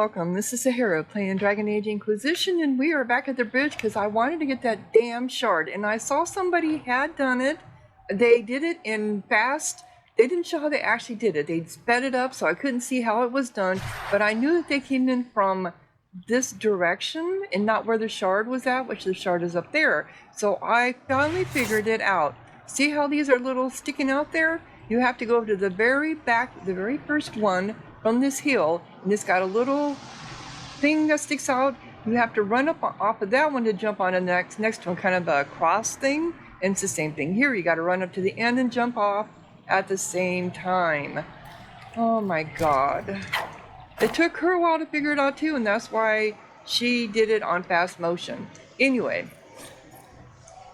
welcome. This is Sahara playing Dragon Age Inquisition, and we are back at the bridge because I wanted to get that damn shard, and I saw somebody had done it. They did it in fast. They didn't show how they actually did it. They sped it up, so I couldn't see how it was done, but I knew that they came in from this direction and not where the shard was at, which the shard is up there. So I finally figured it out. See how these are little sticking out there? You have to go to the very back, the very first one from this hill, and it's got a little thing that sticks out. You have to run up off of that one to jump on the next one, kind of a cross thing, and it's the same thing here. You got to run up to the end and jump off at the same time. Oh my god. It took her a while to figure it out too, and that's why she did it on fast motion. Anyway,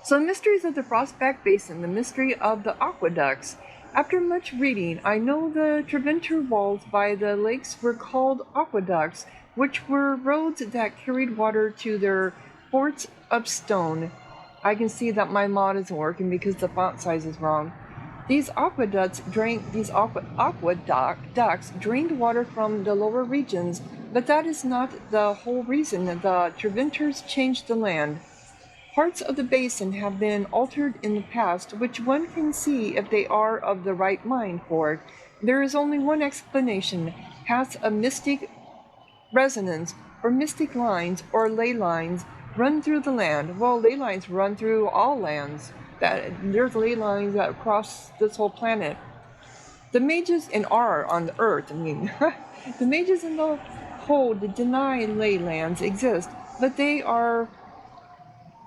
so mysteries of the Frostback Basin, the mystery of the aqueducts. After much reading, I know the Treventer walls by the lakes were called aqueducts, which were roads that carried water to their forts of stone. I can see that my mod isn't working because the font size is wrong. These aqueducts drained water from the lower regions, but that is not the whole reason the Treventers changed the land. Parts of the basin have been altered in the past, which one can see if they are of the right mind for it. There is only one explanation: paths of mystic resonance, or mystic lines, or ley lines run through the land. Well, ley lines run through all lands. There's ley lines that cross this whole planet. The mages are on the earth, the mages in the hold deny ley lands exist, but they are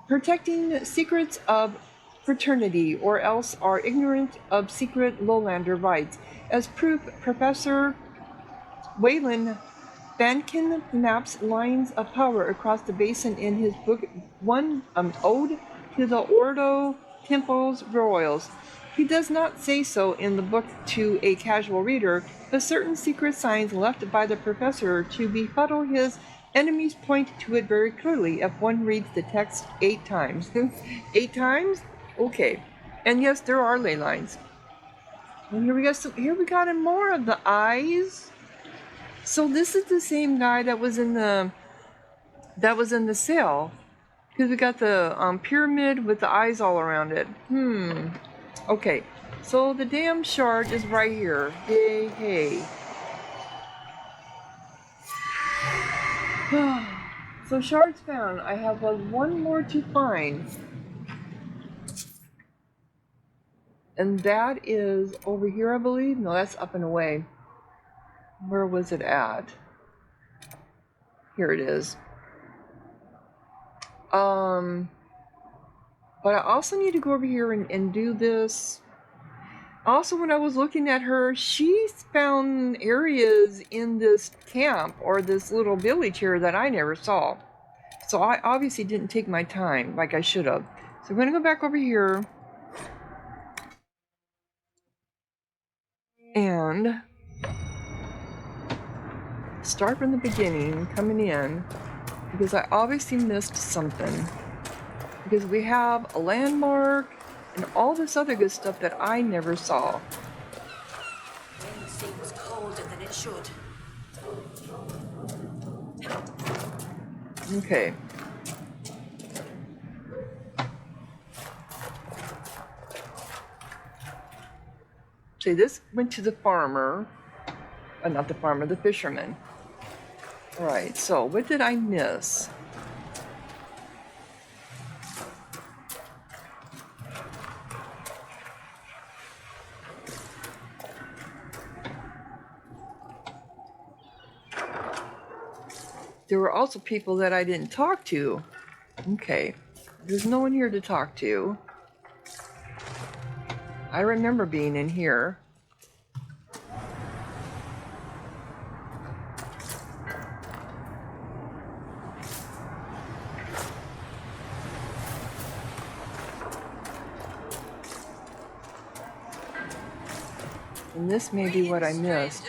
protecting secrets of fraternity, or else are ignorant of secret lowlander rites. As proof, Professor Wayland Bankin maps lines of power across the basin in his book Ode to the Ordo Temples Royals. He does not say so in the book to a casual reader, but certain secret signs left by the professor to befuddle his enemies point to it very clearly if one reads the text 8 times. 8 times? Okay. And yes, there are ley lines. And here we got more of the eyes. So this is the same guy that was in the cell, because we got the pyramid with the eyes all around it. Okay. So the damn shard is right here. Yay, hey. So shards found. I have one more to find. And that is over here, I believe. No, that's up and away. Where was it at? Here it is. But I also need to go over here and do this. Also, when I was looking at her, she found areas in this camp or this little village here that I never saw. So I obviously didn't take my time like I should have. So I'm going to go back over here. And start from the beginning, coming in. Because I obviously missed something. Because we have a landmark and all this other good stuff that I never saw. It seems colder than it should. Okay. See, this went to the farmer. Not the farmer, the fisherman. Alright, so what did I miss? There were also people that I didn't talk to. Okay. There's no one here to talk to. I remember being in here. And this may be what I missed.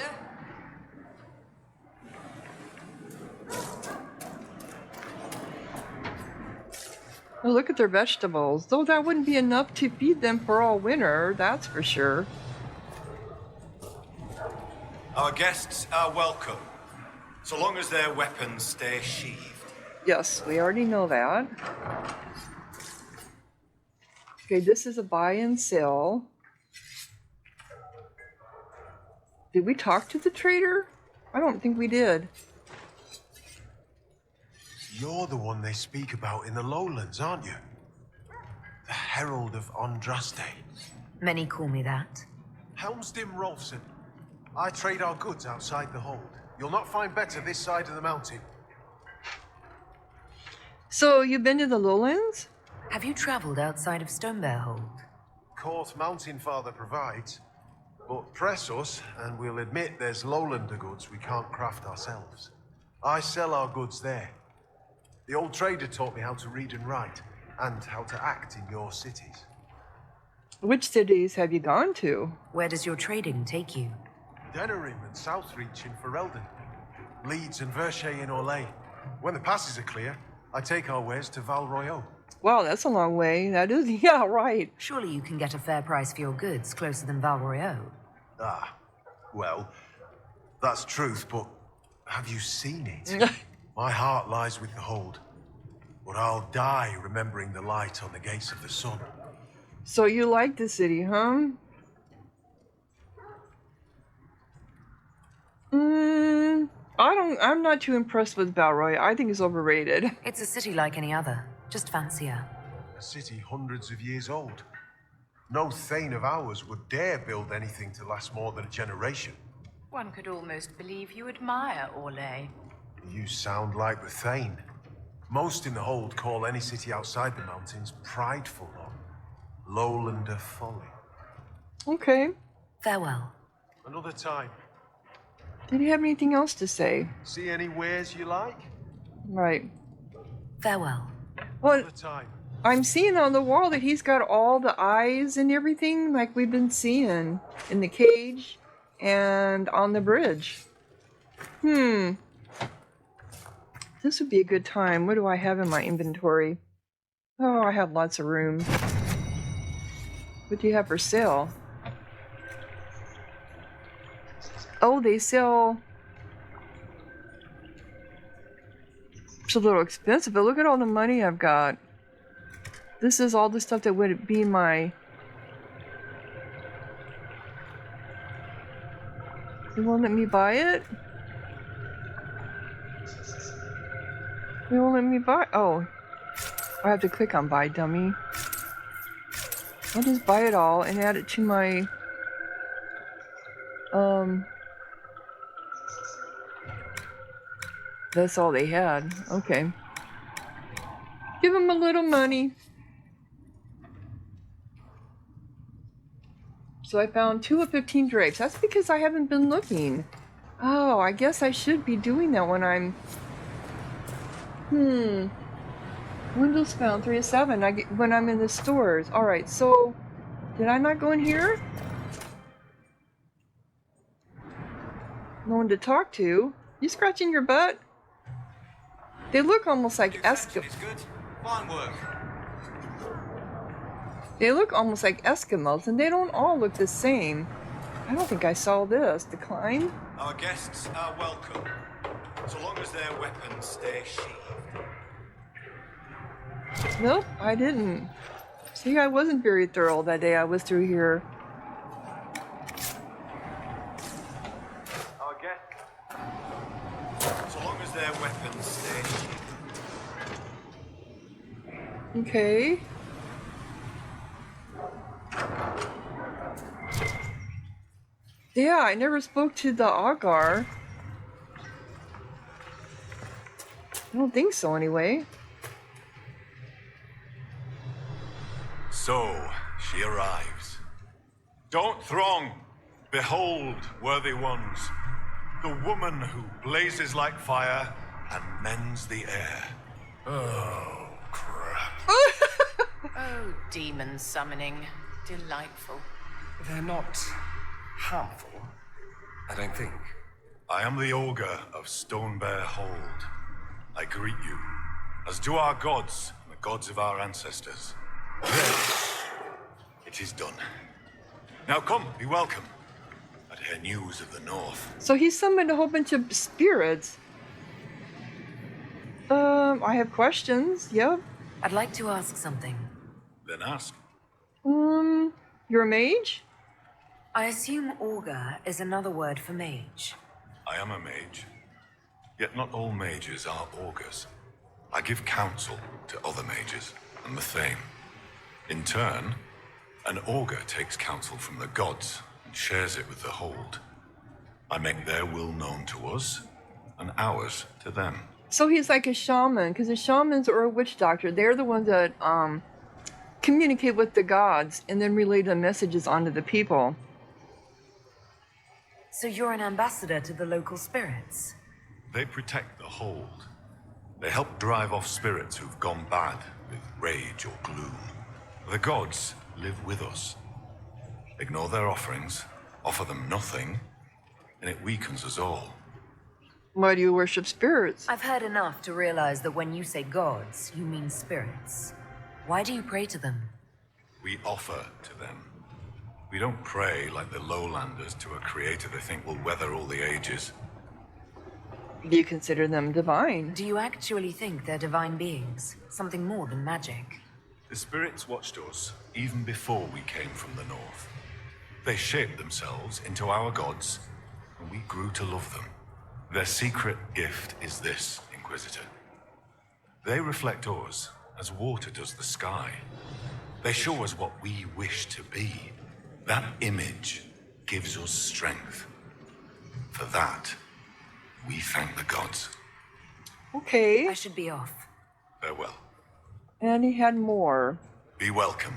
Oh, look at their vegetables. Though that wouldn't be enough to feed them for all winter, that's for sure. Our guests are welcome. So long as their weapons stay sheathed. Yes, we already know that. Okay, this is a buy and sell. Did we talk to the trader? I don't think we did. You're the one they speak about in the lowlands, aren't you? The Herald of Andraste. Many call me that. Helmsdim Rolfson. I trade our goods outside the hold. You'll not find better this side of the mountain. So, you've been to the lowlands? Have you traveled outside of Stonebear Hold? Court Mountain Father provides. But press us, and we'll admit there's lowlander goods we can't craft ourselves. I sell our goods there. The old trader taught me how to read and write, and how to act in your cities. Which cities have you gone to? Where does your trading take you? Denerim and Southreach in Ferelden. Leeds and Verchet in Orlais. When the passes are clear, I take our wares to Val Royeaux. Wow, that's a long way. That is, yeah, right. Surely you can get a fair price for your goods closer than Val Royeaux. Ah, well, that's truth, but have you seen it? My heart lies with the hold, but I'll die remembering the light on the gates of the sun. So you like the city, huh? I'm not too impressed with Balroy. I think it's overrated. It's a city like any other, just fancier. A city hundreds of years old. No Thane of ours would dare build anything to last more than a generation. One could almost believe you admire Orlais. You sound like the Thane. Most in the hold call any city outside the mountains prideful or lowlander folly. Okay. Farewell. Another time. Did he have anything else to say? See any wares you like? Right. Farewell. Well, Another time. I'm seeing on the wall that he's got all the eyes and everything like we've been seeing in the cage and on the bridge. This would be a good time. What do I have in my inventory? Oh, I have lots of room. What do you have for sale? Oh, they sell... It's a little expensive, but look at all the money I've got. This is all the stuff that would be my... They won't let me buy it? They won't let me buy... Oh. I have to click on buy, dummy. I'll just buy it all and add it to my... That's all they had. Okay. Give them a little money. So I found 2 of 15 drapes. That's because I haven't been looking. Oh, I guess I should be doing that when I'm... Windows found 3 of 7 when I'm in the stores. Alright, so... Did I not go in here? No one to talk to. You scratching your butt? They look almost like Eskimos. Fine work. They look almost like Eskimos, and they don't all look the same. I don't think I saw this. Decline? Our guests are welcome, so long as their weapons stay sheathed. Nope, I didn't. See, I wasn't very thorough that day I was through here. Our guests, so long as their weapons stay sheathed. Okay. Yeah, I never spoke to the Augar. I don't think so, anyway. So, she arrives. Don't throng. Behold, worthy ones, the woman who blazes like fire and mends the air. Oh, crap. Oh, demon summoning. Delightful. They're not harmful, I don't think. I am the ogre of Stonebear Hold. I greet you, as do our gods and the gods of our ancestors. It is done. Now come, be welcome. I'd hear news of the north. So he summoned a whole bunch of spirits. I have questions. Yep. I'd like to ask something. Then ask. You're a mage? I assume augur is another word for mage. I am a mage. Yet not all mages are augurs. I give counsel to other mages, and the same. In turn, an augur takes counsel from the gods and shares it with the hold. I make their will known to us, and ours to them. So he's like a shaman, because the shamans or a witch doctor, they're the ones that communicate with the gods and then relay the messages onto the people. So you're an ambassador to the local spirits? They protect the hold. They help drive off spirits who've gone bad with rage or gloom. The gods live with us. Ignore their offerings, offer them nothing, and it weakens us all. Why do you worship spirits? I've heard enough to realize that when you say gods, you mean spirits. Why do you pray to them? We offer to them. We don't pray like the lowlanders to a creator they think will weather all the ages. Do you consider them divine? Do you actually think they're divine beings? Something more than magic? The spirits watched us even before we came from the north. They shaped themselves into our gods, and we grew to love them. Their secret gift is this, Inquisitor. They reflect us as water does the sky. They show us what we wish to be. That image gives us strength. For that, we thank the gods. Okay. I should be off. Farewell. And he had more. Be welcome.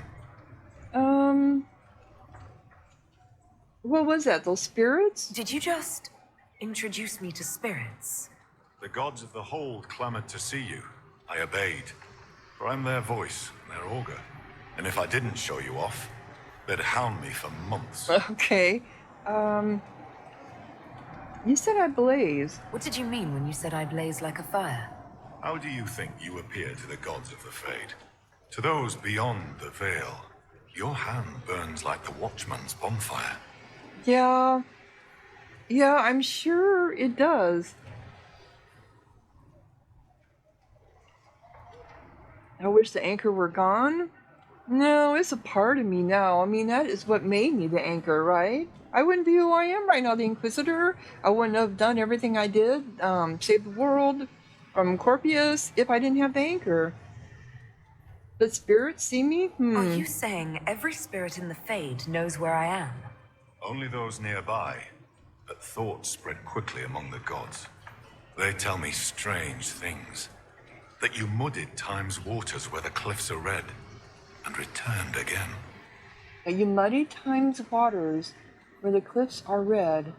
What was that? Those spirits? Did you just introduce me to spirits? The gods of the hold clamored to see you. I obeyed. For I'm their voice, and their augur. And if I didn't show you off, they'd hound me for months. Okay. You said I blaze. What did you mean when you said I blaze like a fire? How do you think you appear to the gods of the Fade? To those beyond the veil, your hand burns like the watchman's bonfire. Yeah. Yeah, I'm sure it does. I wish the anchor were gone. No, it's a part of me now. I mean, that is what made me the anchor, right? I wouldn't be who I am right now, the Inquisitor. I wouldn't have done everything I did, save the world from Corpius, if I didn't have the anchor. But spirits see me? Are you saying every spirit in the Fade knows where I am? Only those nearby, but thoughts spread quickly among the gods. They tell me strange things. That you muddied time's waters where the cliffs are red, and returned again. You muddy time's waters where the cliffs are red.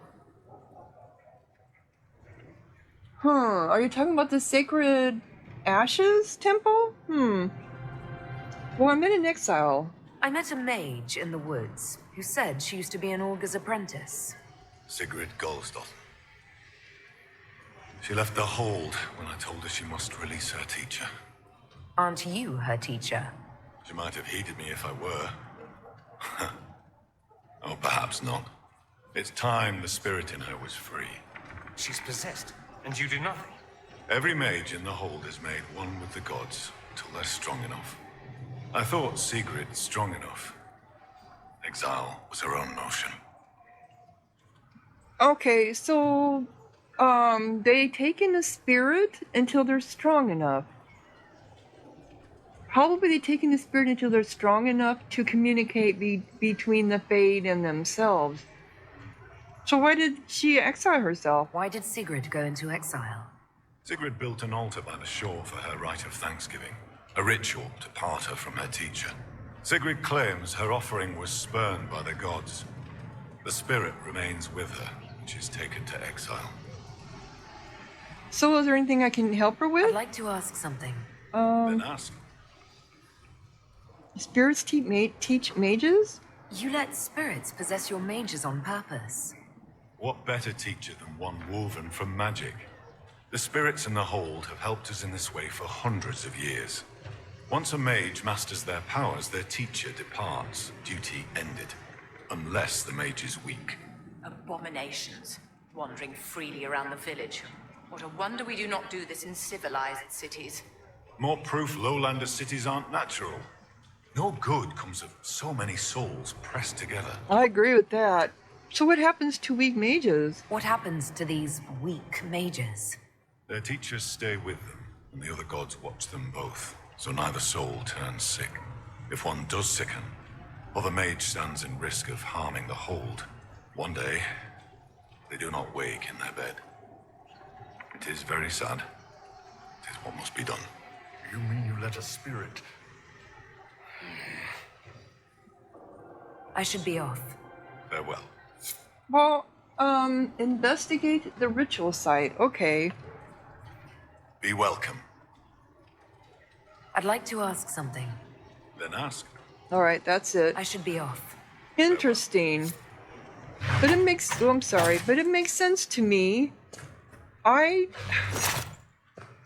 Are you talking about the sacred ashes temple? Well, I'm in an exile. I met a mage in the woods who said she used to be an augur's apprentice. Sigrid Goldsdotten. She left the hold when I told her she must release her teacher. Aren't you her teacher? She might have heeded me if I were. Oh, perhaps not. It's time the spirit in her was free. She's possessed, and you do nothing. Every mage in the hold is made one with the gods until they're strong enough. I thought Sigrid strong enough. Exile was her own notion. Okay, so, they take in the spirit until they're strong enough. How will they take in the spirit until they're strong enough to communicate between the Fade and themselves? So why did she exile herself? Why did Sigrid go into exile? Sigrid built an altar by the shore for her rite of thanksgiving, a ritual to part her from her teacher. Sigrid claims her offering was spurned by the gods. The spirit remains with her, and she's taken to exile. So is there anything I can help her I'd with? like to ask something. Then ask. Spirits teach mages? You let spirits possess your mages on purpose. What better teacher than one woven from magic? The spirits in the hold have helped us in this way for hundreds of years. Once a mage masters their powers, their teacher departs, duty ended. Unless the mage is weak. Abominations, wandering freely around the village. What a wonder we do not do this in civilized cities. More proof lowlander cities aren't natural. No good comes of so many souls pressed together. I agree with that. So what happens to weak mages? What happens to these weak mages? Their teachers stay with them, and the other gods watch them both, so neither soul turns sick. If one does sicken, other mage stands in risk of harming the hold. One day, they do not wake in their bed. It is very sad. It is what must be done. You mean you let a spirit? I should be off. Farewell. Well, investigate the ritual site. Okay. Be welcome. I'd like to ask something. Then ask. All right, that's it. I should be off. Interesting. But it makes, oh, I'm sorry, but it makes sense to me.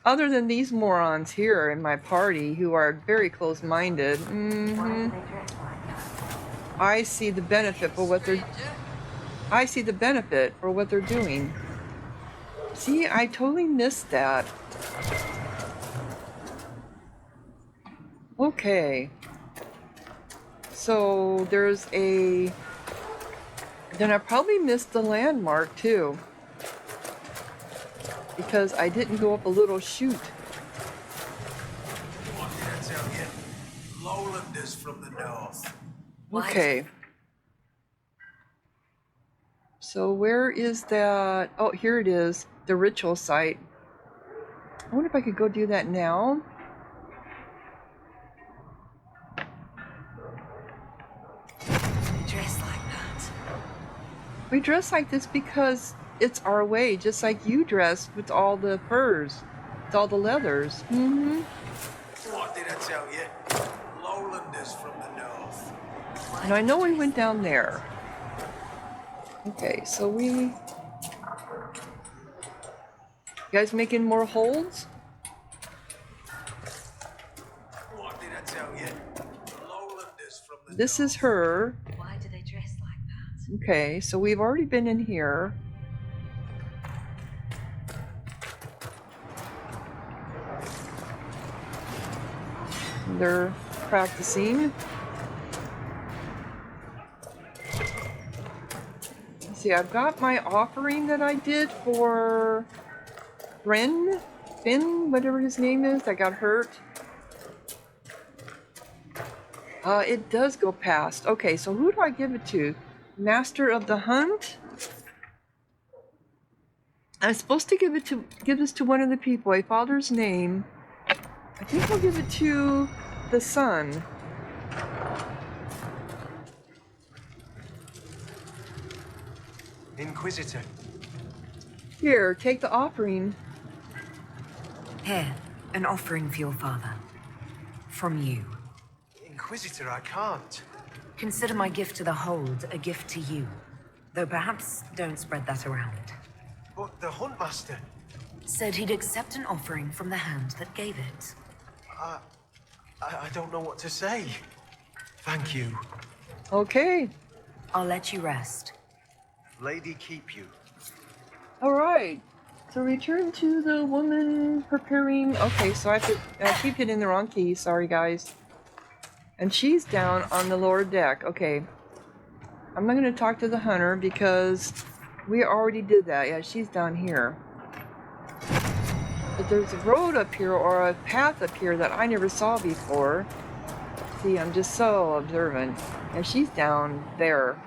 Other than these morons here in my party who are very close-minded, I see the benefit for what they're doing. See, I totally missed that. Okay. So there's a... Then I probably missed the landmark too. Because I didn't go up a little chute. What did I tell you? Lowlanders from the north. Okay. So where is that? Oh, here it is. The ritual site. I wonder if I could go do that now. Dress like that. We dress like this because it's our way, just like you dress with all the furs, with all the leathers. What did I tell you? Lowlanders from the north. And I know we went down there. Okay, so we... You guys making more holds? What did I tell you? Lowlanders from the This is her. Why do they dress like that? Okay, so we've already been in here. They're practicing. See, I've got my offering that I did for Finn, whatever his name is, that got hurt. It does go past. Okay, so who do I give it to? Master of the Hunt? I'm supposed to give this to one of the people, a father's name. I think I'll give it to the son. Inquisitor. Here, take the offering. Here, an offering for your father. From you. Inquisitor, I can't. Consider my gift to the Hold a gift to you. Though perhaps don't spread that around. But the Huntmaster. Said he'd accept an offering from the hand that gave it. I don't know what to say. Thank you. Okay. I'll let you rest. Lady keep you. All right. So return to the woman preparing. Okay, so I keep hitting the wrong key. Sorry, guys. And she's down on the lower deck. Okay. I'm not going to talk to the hunter because we already did that. Yeah, she's down here. But there's a road up here or a path up here that I never saw before. See, I'm just so observant. And she's down there.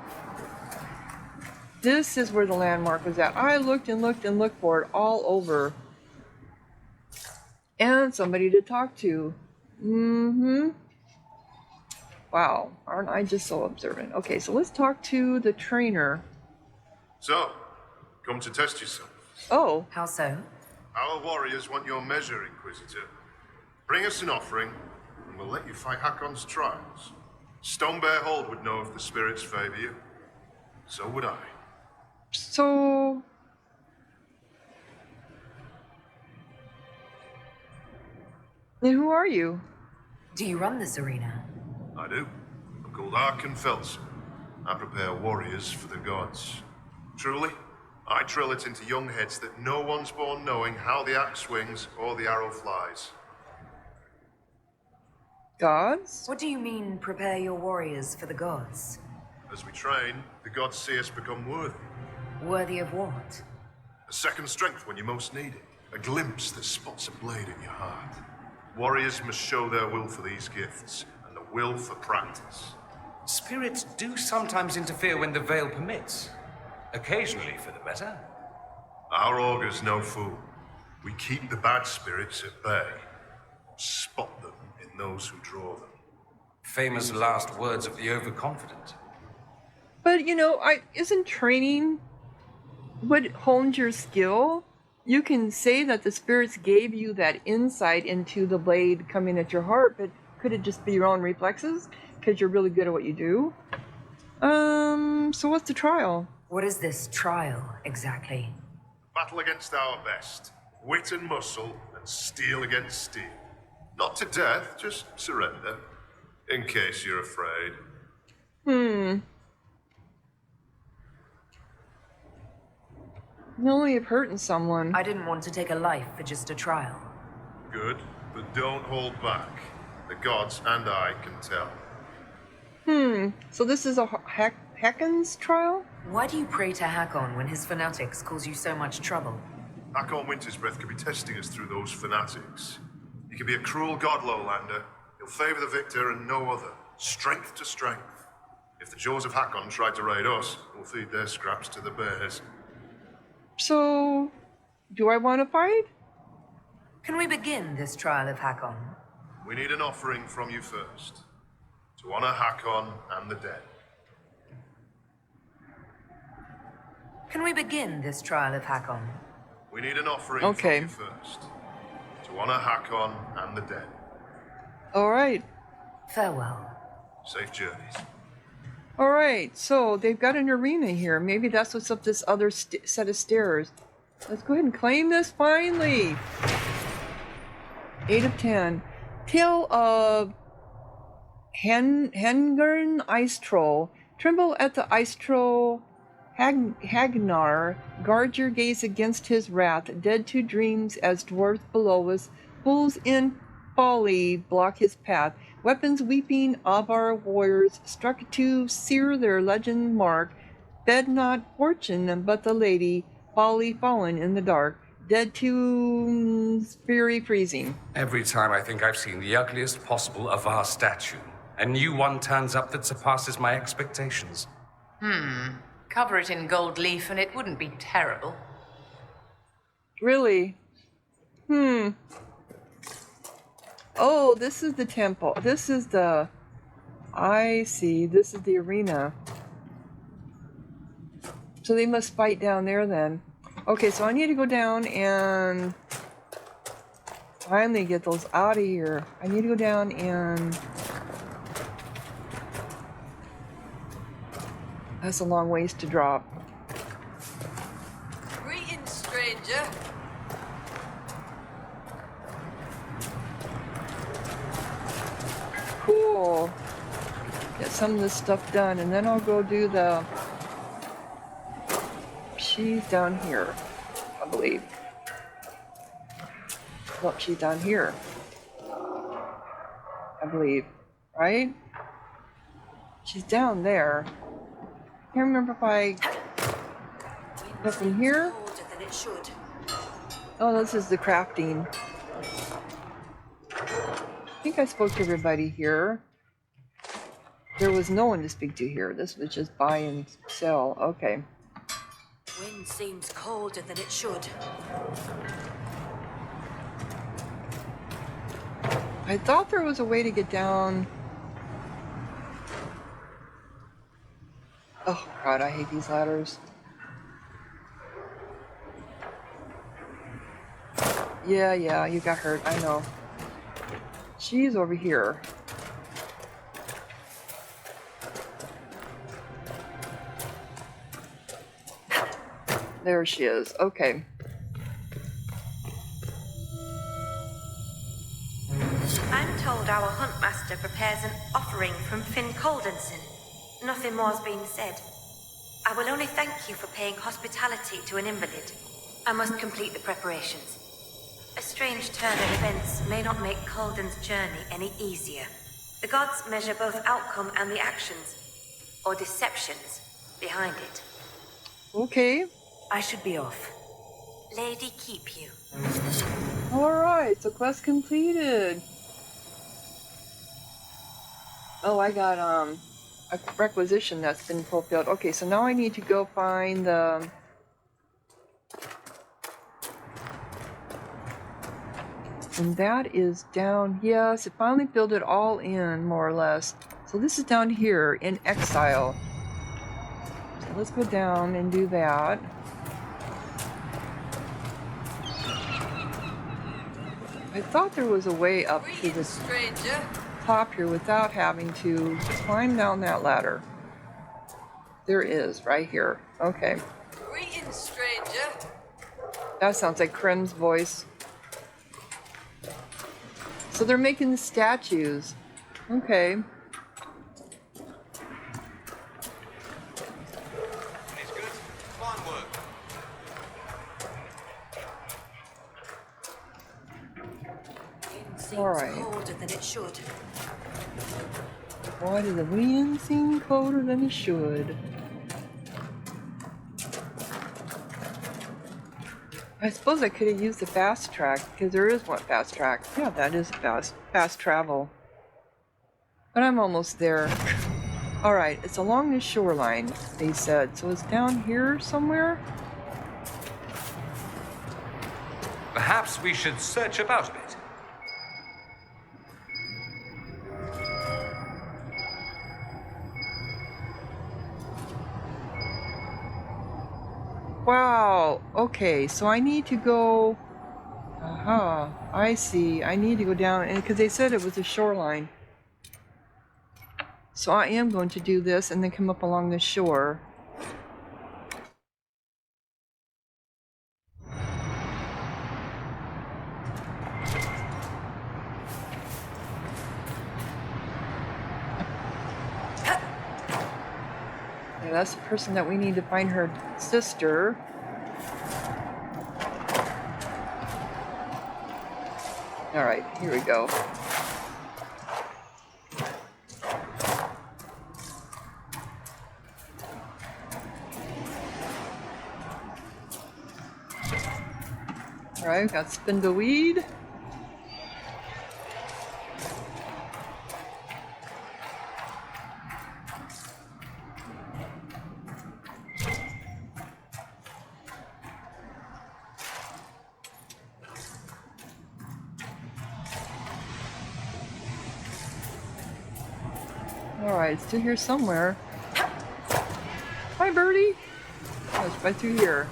This is where the landmark was at. I looked and looked and looked for it all over. And somebody to talk to. Wow, aren't I just so observant? Okay, so let's talk to the trainer. So, come to test yourself. Oh, How so? Our warriors want your measure, Inquisitor. Bring us an offering, and we'll let you fight Hakon's trials. Stonebear Hold would know if the spirits favor you. So would I. so... Then who are you? Do you run this arena? I do. I'm called Ark and Felson. I prepare warriors for the gods. Truly, I drill it into young heads that no one's born knowing how the axe swings or the arrow flies. Gods? What do you mean, prepare your warriors for the gods? As we train, the gods see us become worthy. Worthy of what? A second strength when you most need it. A glimpse that spots a blade in your heart. Warriors must show their will for these gifts, and the will for practice. Spirits do sometimes interfere when the veil permits. Occasionally for the better. Our augur's no fool. We keep the bad spirits at bay. Spot them in those who draw them. Famous last words of the overconfident. But isn't training what honed your skill? You can say that the spirits gave you that insight into the blade coming at your heart, but could it just be your own reflexes? Because you're really good at what you do? So what's the trial? What is this trial, exactly? Battle against our best. Wit and muscle, and steel against steel. Not to death, just surrender. In case you're afraid. You only have hurting someone. I didn't want to take a life for just a trial. Good, but don't hold back. The gods and I can tell. So this is a Hakon's trial? Why do you pray to Hakon when his fanatics cause you so much trouble? Hakon Winter's Breath could be testing us through those fanatics. He can be a cruel god, Lowlander. He'll favor the victor and no other. Strength to strength. If the jaws of Hakon try to raid us, we'll feed their scraps to the bears. So, do I want to fight? Can we begin this trial of Hakon? We need an offering from you first. To honor Hakon and the dead. Can we begin this trial of Hakon? We need an offering Okay. from you first. To honor Hakon and the dead. Alright. Farewell. Safe journeys. Alright, so they've got an arena here. Maybe that's what's up this other set of stairs. Let's go ahead and claim this finally. 8 of 10. Tale of Hengern Ice Troll. Tremble at the Ice Troll Hagnar. Guard your gaze against his wrath. Dead to dreams as dwarfs below us. Fools in folly block his path. Weapons weeping of our warriors. Struck to sear their legend mark. Fed not fortune but the lady. Folly fallen in the dark. Dead to fury freezing. Every time I think I've seen the ugliest possible Avar statue, a new one turns up that surpasses my expectations. Cover it in gold leaf and it wouldn't be terrible. Really? Oh, this is the temple. This is the... I see. This is the arena. So they must fight down there then. Okay, so I need to go down and finally get those out of here. I need to go down and... That's a long ways to drop. Greetings, stranger. Cool. Get some of this stuff done, and then I'll go do the... She's down here, I believe. Look, she's down here. I believe. Right? She's down there. Can't remember if I... Nothing here? Colder than it should. Oh, this is the crafting. I think I spoke to everybody here. There was no one to speak to here. This was just buy and sell. Okay. Wind seems colder than it should. I thought there was a way to get down. Oh god, I hate these ladders. Yeah, you got hurt, I know. She's over here. There she is, okay. I'm told our huntmaster prepares an offering from Finn Coldenson. Nothing more's been said. I will only thank you for paying hospitality to an invalid. I must complete the preparations. A strange turn of events may not make Calden's journey any easier. The gods measure both outcome and the actions, or deceptions, behind it. Okay. I should be off. Lady keep you. Alright, so quest completed. Oh, I got a requisition that's been fulfilled. Okay, so now I need to go find the... And that is down, yes, it finally filled it all in, more or less. So this is down here in Exile. So let's go down and do that. I thought there was a way up to the top here without having to climb down that ladder. There is, right here. Okay. Greetings, stranger. That sounds like Krem's voice. So they're making the statues. Okay. He's good. Fine work. Seems All right. colder than it should. Why does the wind seem colder than it should? I suppose I could have used the fast track, because there is one fast track. Yeah, that is fast travel. But I'm almost there. Alright, it's along the shoreline, they said. So it's down here somewhere? Perhaps we should search about a bit. Wow, okay, so I need to go... Aha, I see. I need to go down, and because they said it was a shoreline. So I am going to do this and then come up along the shore. Yeah, that's the person that we need to find, her sister. Alright, here we go. Alright, we've got Spindleweed. Alright, it's still here somewhere. Hi, Birdie! Oh, it's right through here.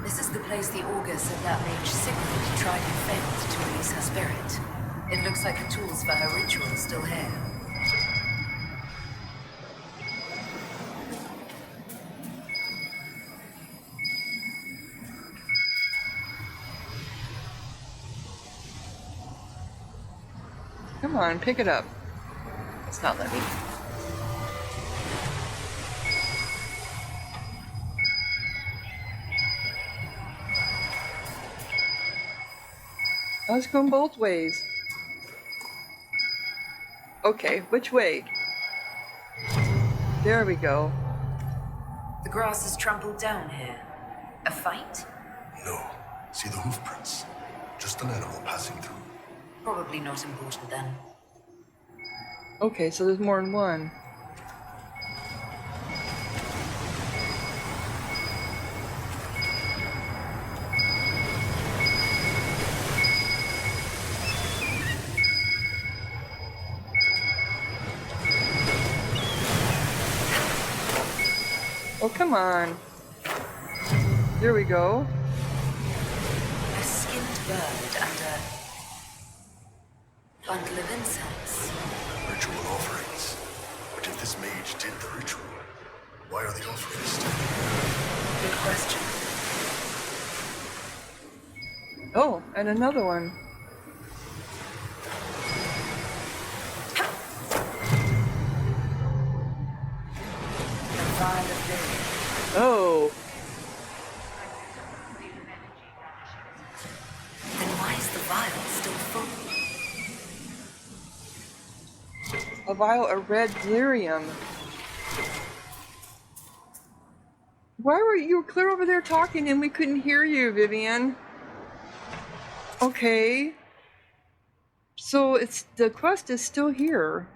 This is the place the augur said that mage Sigrid tried and failed to release her spirit. It looks like the tools for her ritual are still here. Come on, pick it up. It's not letting me. I was going both ways. Okay, which way? There we go. The grass is trampled down here. A fight? No. See the hoof prints? Just an animal passing through. Probably not important then. Okay, so there's more than one. Oh, come on. There we go. A skinned bird and a bundle of incense. Ritual offerings. But if this mage did the ritual, why are the offerings still Good question. Oh, and another one. vial of red lyrium. Why were you clear over there talking and we couldn't hear you, Vivian? Okay. So the quest is still here.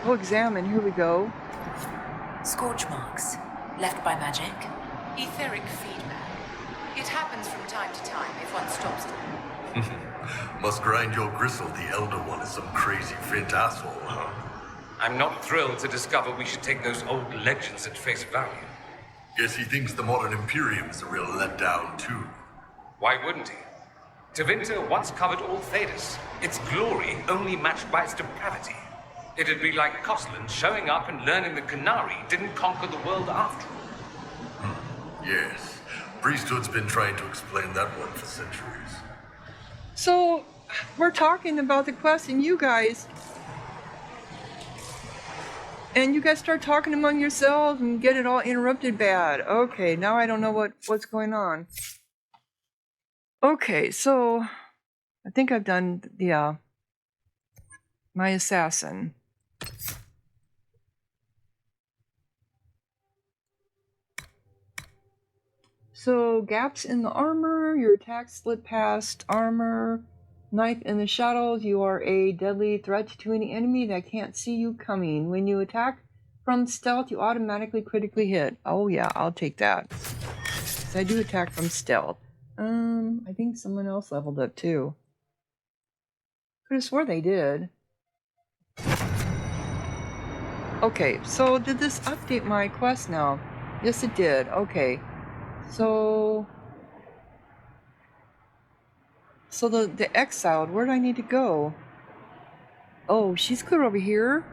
We'll examine. Here we go. Scorch marks, left by magic. Etheric feedback. It happens from time to time if one stops to. Must grind your gristle, the Elder One is some crazy Vint asshole, huh? I'm not thrilled to discover we should take those old legends at face value. Guess he thinks the modern Imperium is a real letdown, too. Why wouldn't he? Tevinter once covered all Thedas, its glory only matched by its depravity. It'd be like Koslan showing up and learning the Qunari didn't conquer the world after all. Yes. Priesthood's been trying to explain that one for centuries. So, we're talking about the quest and you guys start talking among yourselves and get it all interrupted bad. Okay, now I don't know what's going on. Okay, so I think I've done my assassin. So, gaps in the armor, your attacks slip past armor, knife in the shadows, you are a deadly threat to any enemy that can't see you coming. When you attack from stealth, you automatically critically hit. Oh yeah, I'll take that. So I do attack from stealth. I think someone else leveled up too. Could have swore they did. Okay, so did this update my quest now? Yes, it did. Okay. So the exiled, where do I need to go? Oh, she's clear over here.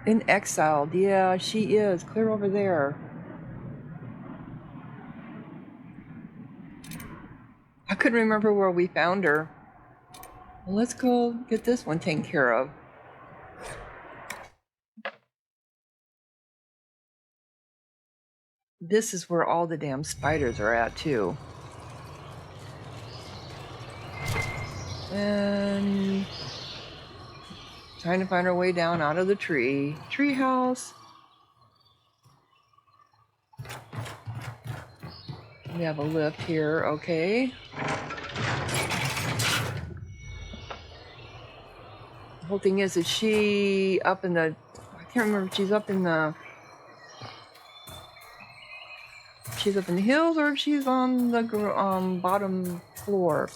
In exiled, yeah, she is clear over there. I couldn't remember where we found her. Well, let's go get this one taken care of. This is where all the damn spiders are at, too. And trying to find our way down out of the tree. Treehouse. We have a lift here, okay. The whole thing is she up in the... I can't remember if she's up in the... She's up in the hills or if she's on the bottom floor.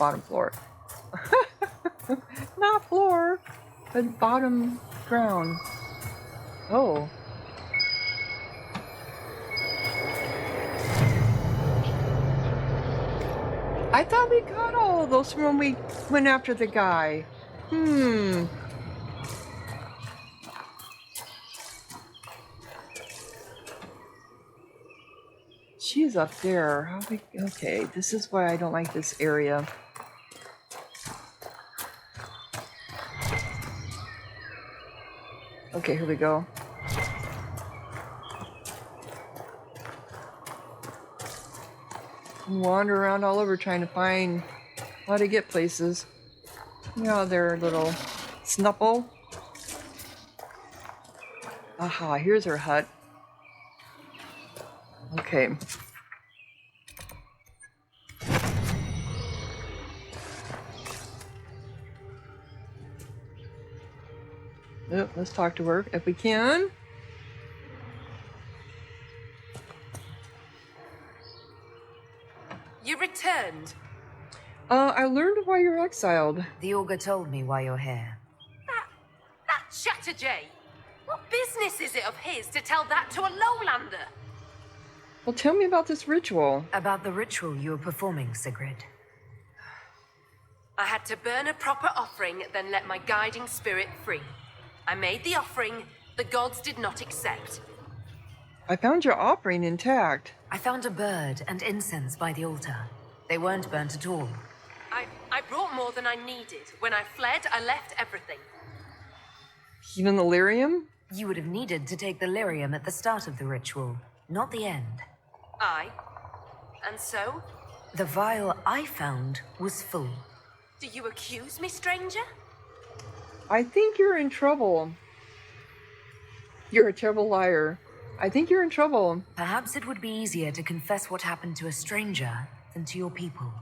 Not floor, but bottom ground. Oh. I thought we got all of those when we went after the guy. She's up there. Okay, this is why I don't like this area. Okay, here we go. Wander around all over trying to find how to get places. Yeah, they're a little snupple. Aha, here's her hut. Okay. Yep, let's talk to her if we can. You returned. I learned why you're exiled. The Augur told me why you're here. That Chatterjay. What business is it of his to tell that to a lowlander? Well, tell me about this ritual. About the ritual you were performing, Sigrid. I had to burn a proper offering, then let my guiding spirit free. I made the offering, the gods did not accept. I found your offering intact. I found a bird and incense by the altar. They weren't burnt at all. I brought more than I needed. When I fled, I left everything. Even the lyrium? You would have needed to take the lyrium at the start of the ritual, not the end. Aye. And so? The vial I found was full. Do you accuse me, stranger? I think you're in trouble. You're a terrible liar. I think you're in trouble. Perhaps it would be easier to confess what happened to a stranger than to your people.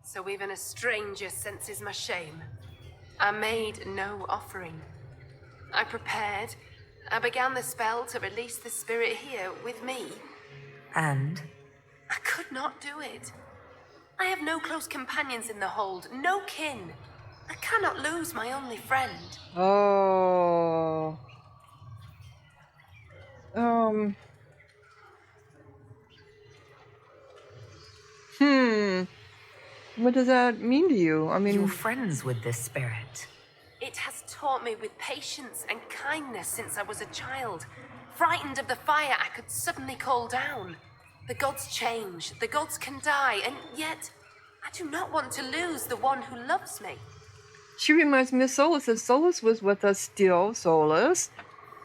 So even a stranger senses my shame. I made no offering. I prepared. I began the spell to release the spirit here with me. And? I could not do it. I have no close companions in the hold, no kin. I cannot lose my only friend. Oh. What does that mean to you? I mean, you're friends with this spirit. It has taught me with patience and kindness since I was a child. Frightened of the fire I could suddenly call down. The gods change, the gods can die, and yet I do not want to lose the one who loves me. She reminds me of Solus. If Solus was with us still, Solus,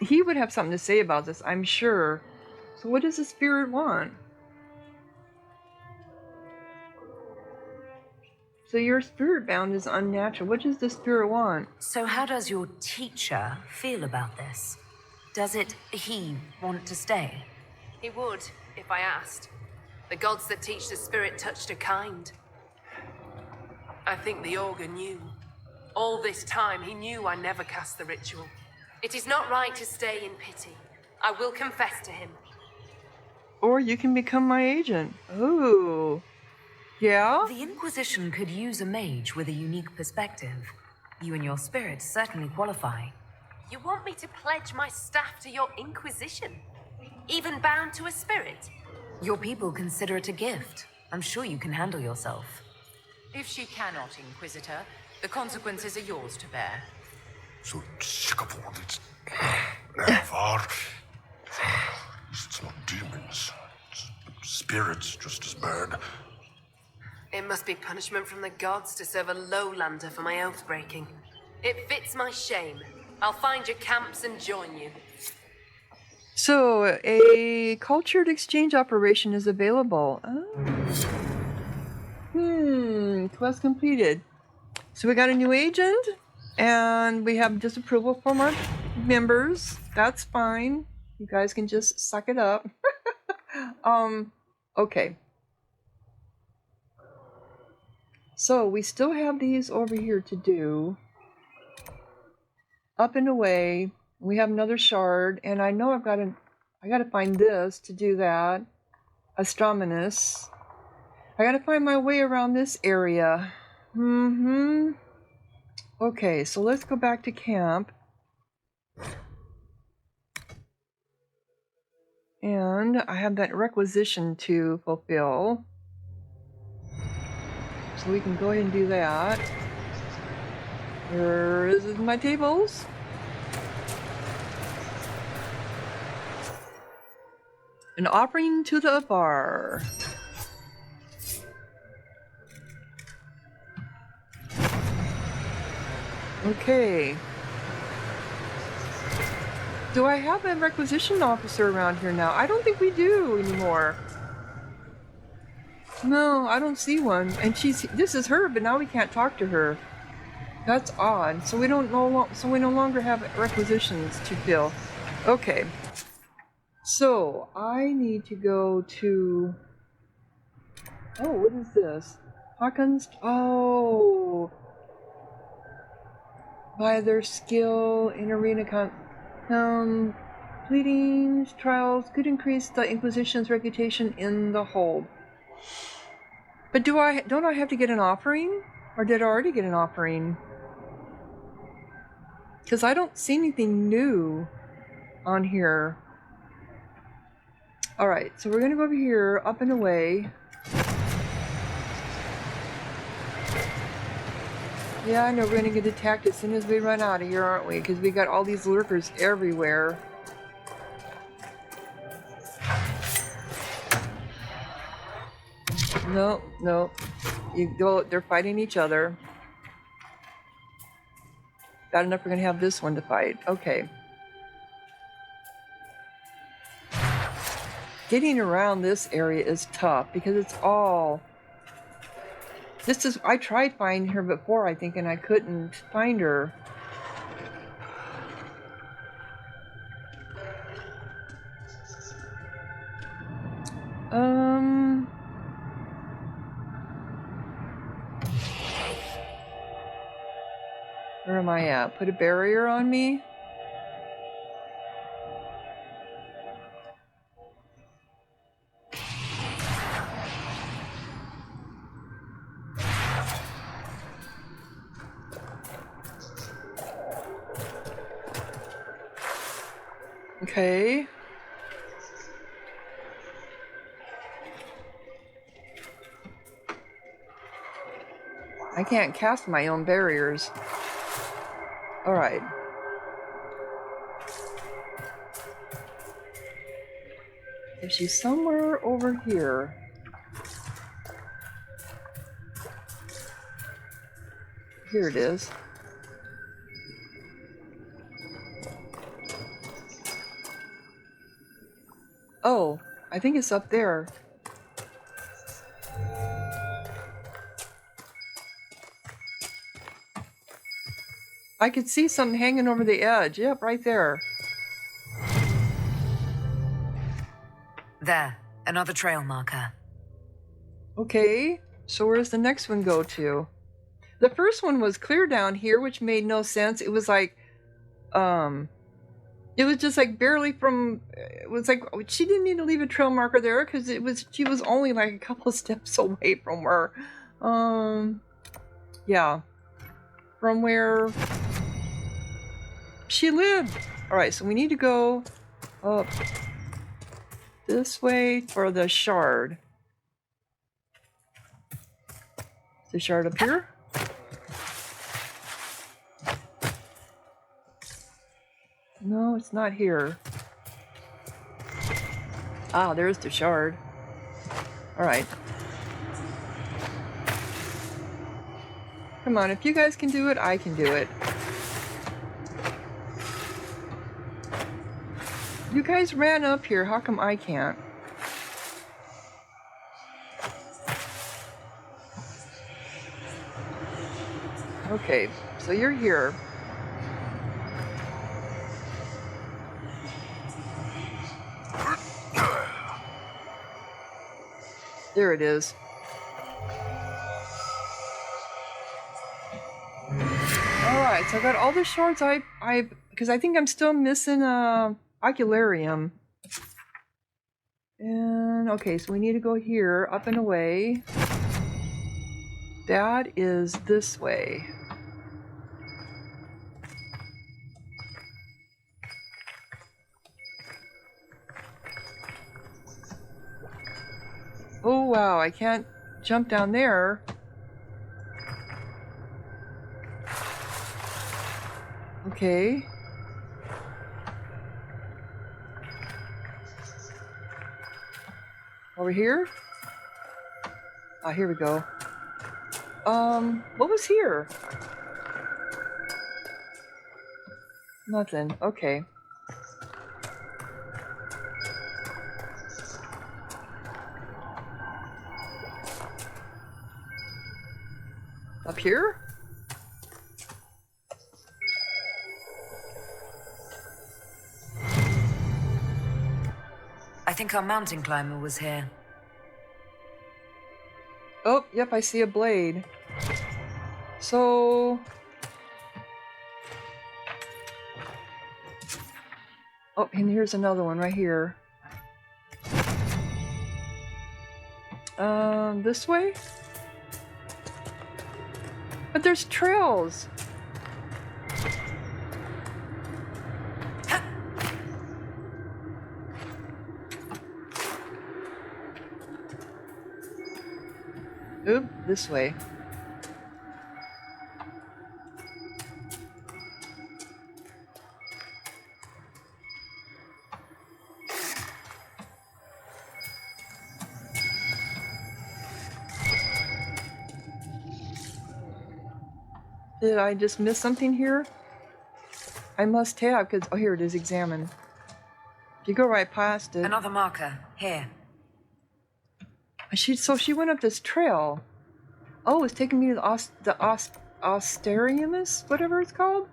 he would have something to say about this, I'm sure. So what does the spirit want? So your spirit bound is unnatural. What does the spirit want? So how does your teacher feel about this? Does he want to stay? He would, if I asked. The gods that teach the spirit touched are kind. I think the Augur knew. All this time, he knew I never cast the ritual. It is not right to stay in pity. I will confess to him. Or you can become my agent. Ooh. Yeah? The Inquisition could use a mage with a unique perspective. You and your spirit certainly qualify. You want me to pledge my staff to your Inquisition? Even bound to a spirit? Your people consider it a gift. I'm sure you can handle yourself. If she cannot, Inquisitor, the consequences are yours to bear. So sick of all this. Never. It's not demons. It's spirits just as bad. It must be punishment from the gods to serve a lowlander for my oath breaking. It fits my shame. I'll find your camps and join you. So, a cultured exchange operation is available. Quest completed. So we got a new agent, and we have disapproval from our members. That's fine. You guys can just suck it up. Okay. So we still have these over here to do. Up and away. We have another shard, and I know I gotta find this to do that. Astrominus. I gotta find my way around this area. Okay, so let's go back to camp. And I have that requisition to fulfill. So we can go ahead and do that. Where is my tables? An offering to the bar. Okay. Do I have a requisition officer around here now? I don't think we do anymore. No, I don't see one. And this is her, but now we can't talk to her. That's odd. So we no longer have requisitions to fill. Okay. So I need to go to. Oh, what is this? Hawkins. Oh. By their skill in arena pleadings, trials could increase the Inquisition's reputation in the hold. But don't I have to get an offering? Or did I already get an offering? Because I don't see anything new on here. Alright, so we're going to go over here, up and away. Yeah, I know we're going to get attacked as soon as we run out of here, aren't we? Because we got all these lurkers everywhere. No. They're fighting each other. Bad enough we're going to have this one to fight. Okay. getting around this area is tough because it's all... This is... I tried finding her before, I think, and I couldn't find her. Where am I at? Put a barrier on me? Okay. I can't cast my own barriers. Alright. If she's somewhere over here. Here it is. Oh, I think it's up there. I could see something hanging over the edge. Yep, right there. There, another trail marker. Okay, so where's the next one go to? The first one was clear down here, which made no sense. It was like, it was just like barely from, it was like, she didn't need to leave a trail marker there because she was only like a couple of steps away from where, yeah, from where she lived. All right, so we need to go up this way for the shard. Is the shard up here? No, it's not here. Ah, there's the shard. All right. Come on, if you guys can do it, I can do it. You guys ran up here, how come I can't? Okay, so you're here. There it is. Alright, so I got all the shards because I think I'm still missing Ocularium. And okay, so we need to go here, up and away. That is this way. Oh wow, I can't jump down there. Okay. Over here? Ah, here we go. What was here? Nothing. Okay. Up here? I think our mountain climber was here. Oh, yep, I see a blade. So... Oh, and here's another one right here. This way? But there's trails! Oop, this way. Did I just miss something here? I must have, because... Oh, here it is, examine. If you go right past it. Another marker. Here. So she went up this trail. Oh, it's taking me to the Austeriumus, whatever it's called.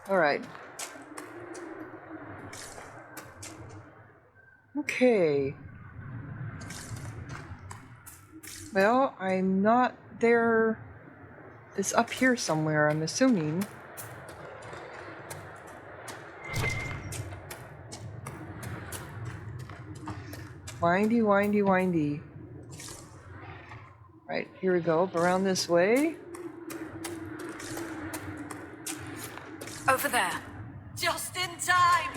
All right. Okay. Well, I'm not there. It's up here somewhere, I'm assuming. Windy, windy, windy. Right, here we go. Up around this way. Over there. Just in time.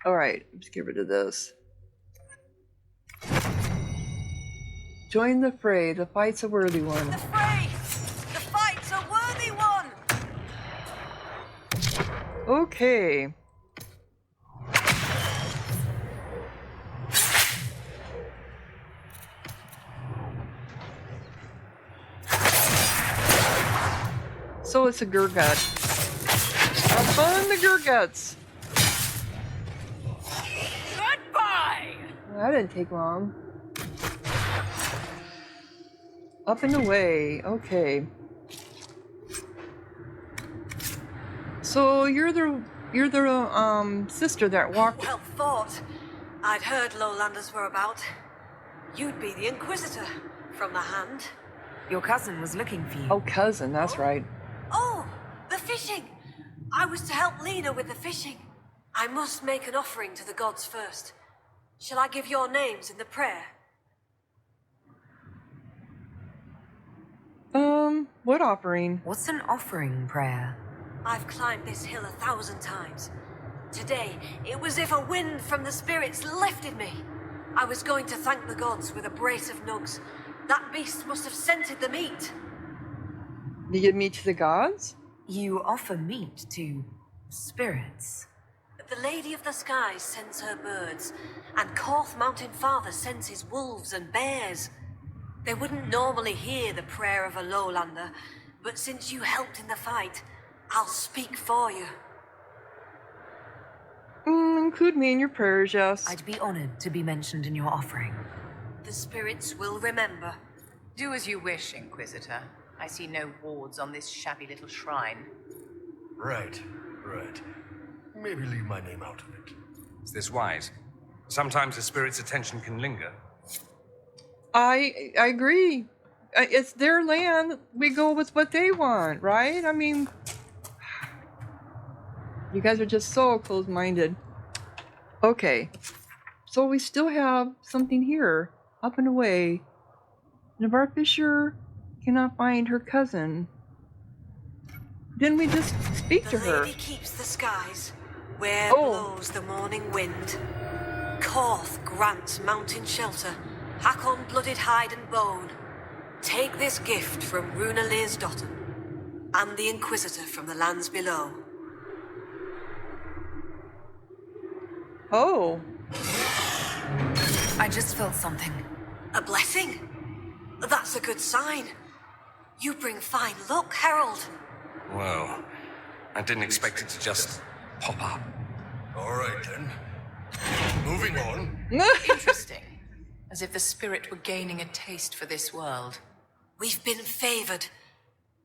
Alright, let's get rid of this. Join the fray. The fight's a worthy one. The fray! The fight's a worthy one! Okay. So it's a Gurgut. Have fun, the Gurguts! Goodbye! That didn't take long. Up and away. Okay. So you're the sister that walked. Well fought. I'd heard lowlanders were about. You'd be the Inquisitor from the Hand. Your cousin was looking for you. Oh, cousin, that's right. Oh, the fishing! I was to help Lena with the fishing. I must make an offering to the gods first. Shall I give your names in the prayer? What offering? What's an offering prayer? I've climbed this hill 1,000 times. Today, it was if a wind from the spirits lifted me. I was going to thank the gods with a brace of nugs. That beast must have scented the meat. You give meat to the gods? You offer meat to spirits. The Lady of the Skies sends her birds, and Korth Mountain Father sends his wolves and bears. They wouldn't normally hear the prayer of a lowlander, but since you helped in the fight, I'll speak for you. Include me in your prayers, yes. I'd be honored to be mentioned in your offering. The spirits will remember. Do as you wish, Inquisitor. I see no wards on this shabby little shrine. Right. Maybe leave my name out of it. Is this wise? Sometimes a spirit's attention can linger. I agree. It's their land. We go with what they want, right? I mean, you guys are just so closed-minded. Okay. So we still have something here. Up and away. Navarre Fisher cannot find her cousin. Didn't we just speak to her? The lady keeps the skies, where Oh. blows the morning wind. Korth grants mountain shelter, hack on blooded hide and bone. Take this gift from Runa Learsdotten, and the Inquisitor from the lands below. Oh. I just felt something. A blessing? That's a good sign. You bring fine luck, Herald. Well, I didn't expect it to just pop up. All right, then. Moving on. Interesting. As if the spirit were gaining a taste for this world. We've been favored.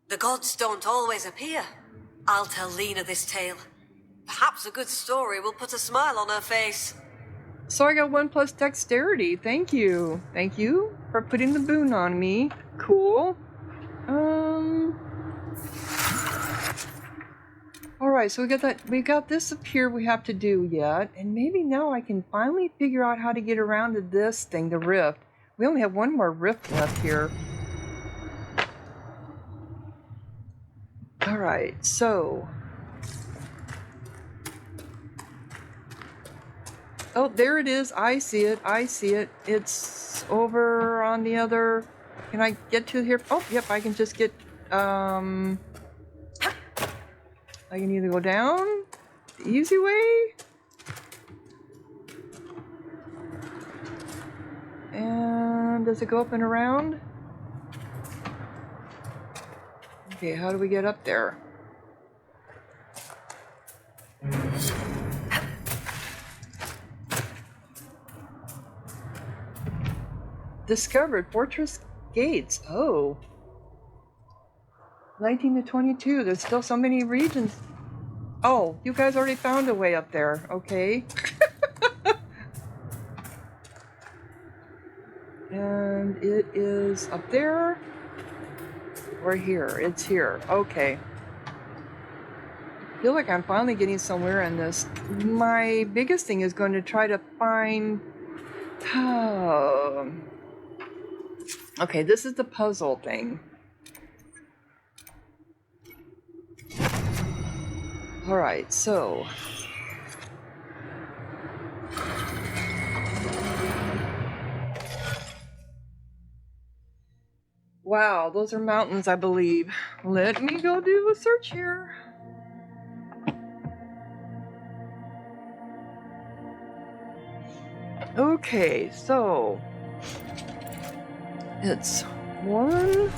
The gods don't always appear. I'll tell Lena this tale. Perhaps a good story will put a smile on her face. So I got 1+ dexterity. Thank you. Thank you for putting the boon on me. Cool. Alright, so we got this up here we have to do yet, and maybe now I can finally figure out how to get around to this thing, the rift. We only have one more rift left here. Alright, so oh, there it is. I see it. It's over on the other. Can I get to here? Oh, yep, I can just get, I can either go down the easy way, around? Does it go up and around? Okay, how do we get up there? Discovered Fortress Gates. Oh. 19 to 22. There's still so many regions. Oh, you guys already found a way up there. Okay. And it is up there or here. It's here. Okay. I feel like I'm finally getting somewhere in this. My biggest thing is going to try to find... Okay, this is the puzzle thing. Alright, so... Wow, those are mountains, I believe. Let me go do a search here. Okay, so... It's 1,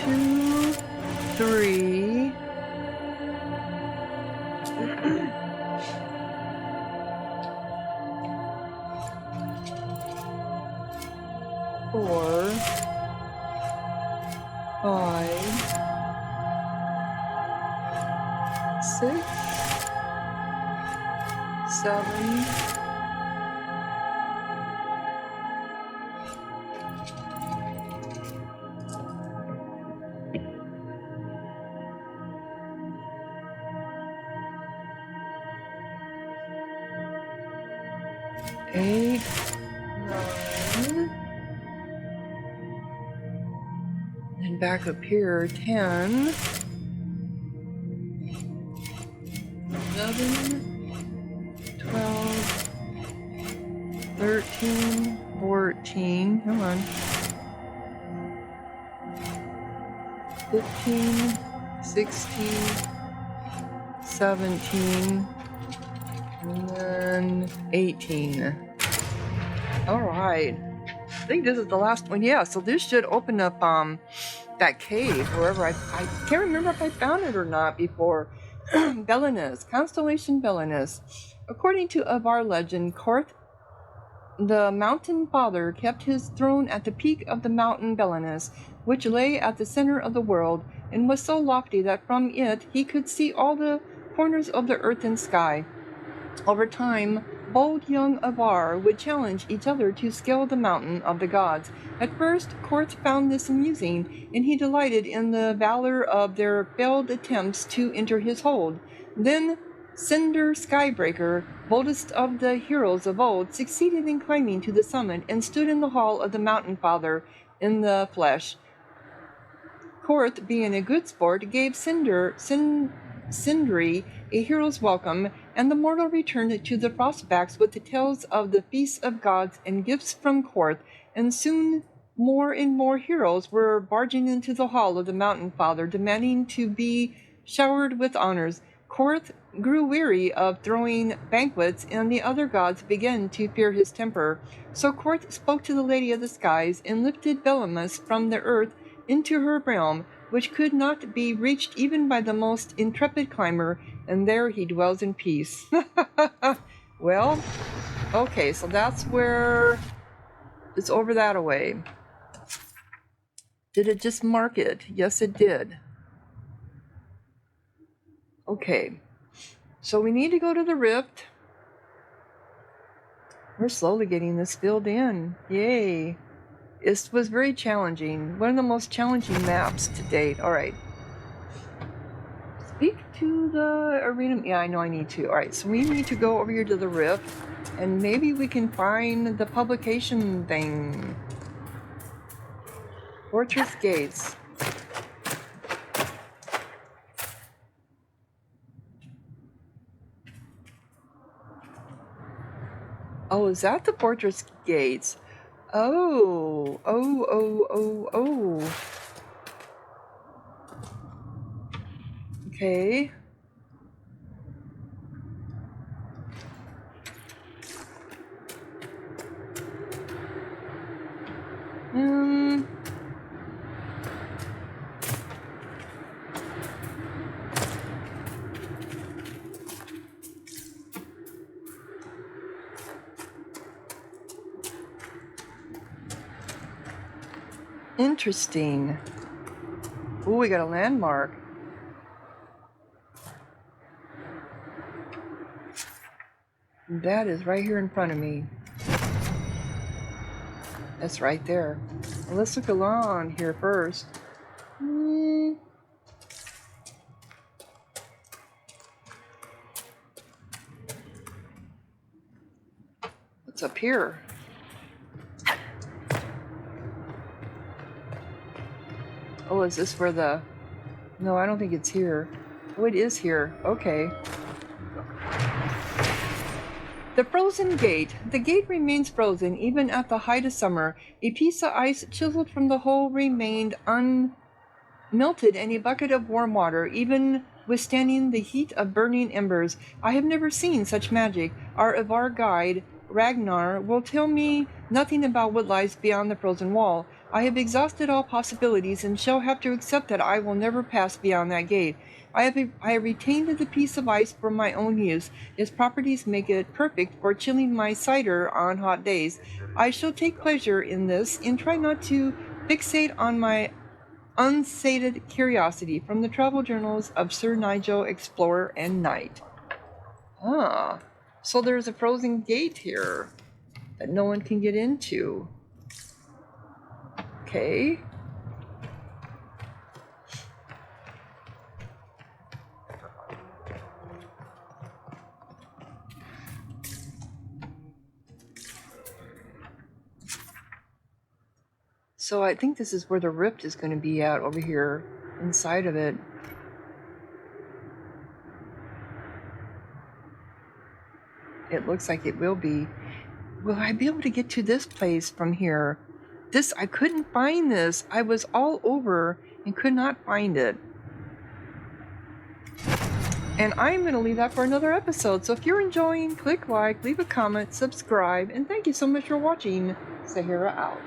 2, 3... 4, 5, 6, 7, 8, 9, and back up here, 10, 11, 12, 13, 14, come on, 15, 16, 17, and then 18. All right. I think this is the last one. Yeah, so this should open up that cave wherever I can't remember if I found it or not before. Belinus, Constellation Belinus. According to Avar legend, Korth, the mountain father, kept his throne at the peak of the mountain Belinus, which lay at the center of the world, and was so lofty that from it he could see all the corners of the earth and sky. Over time, bold young Avar would challenge each other to scale the mountain of the gods. At first, Korth found this amusing, and he delighted in the valor of their failed attempts to enter his hold. Then, Cinder Skybreaker, boldest of the heroes of old, succeeded in climbing to the summit and stood in the hall of the mountain father in the flesh. Korth, being a good sport, gave Sindri a hero's welcome, and the mortal returned to the Frostbacks with the tales of the feasts of gods and gifts from Korth, and soon more and more heroes were barging into the hall of the mountain father, demanding to be showered with honors. Korth grew weary of throwing banquets, and the other gods began to fear his temper. So Korth spoke to the Lady of the Skies and lifted Belinus from the earth into her realm, which could not be reached even by the most intrepid climber, and there he dwells in peace. Well, okay, so that's where it's over that away. Did it just mark it? Yes, it did. Okay, so we need to go to the rift. We're slowly getting this filled in. Yay. It was very challenging. One of the most challenging maps to date. Alright. Speak to the arena. Yeah, I know I need to. Alright, so we need to go over here to the rift, and maybe we can find the publication thing. Fortress Gates. Oh, is that the Fortress Gates? Oh. Okay. Interesting. Ooh, we got a landmark. That is right here in front of me. That's right there. Well, let's look along here first. What's up here? Oh, is this where the... No, I don't think it's here. Oh, it is here. Okay. The frozen gate. The gate remains frozen even at the height of summer. A piece of ice chiseled from the hole remained unmelted, and a bucket of warm water, even withstanding the heat of burning embers. I have never seen such magic. Our Ivar guide, Ragnar, will tell me nothing about what lies beyond the frozen wall. I have exhausted all possibilities and shall have to accept that I will never pass beyond that gate. I have retained the piece of ice for my own use. Its properties make it perfect for chilling my cider on hot days. I shall take pleasure in this and try not to fixate on my unsated curiosity. From the travel journals of Sir Nigel, Explorer and Knight. Ah, so there's a frozen gate here that no one can get into. Okay. So I think this is where the rift is going to be at over here, inside of it. It looks like it will be. Will I be able to get to this place from here? I couldn't find this. I was all over and could not find it. And I'm going to leave that for another episode. So if you're enjoying, click like, leave a comment, subscribe, and thank you so much for watching. Sahara out.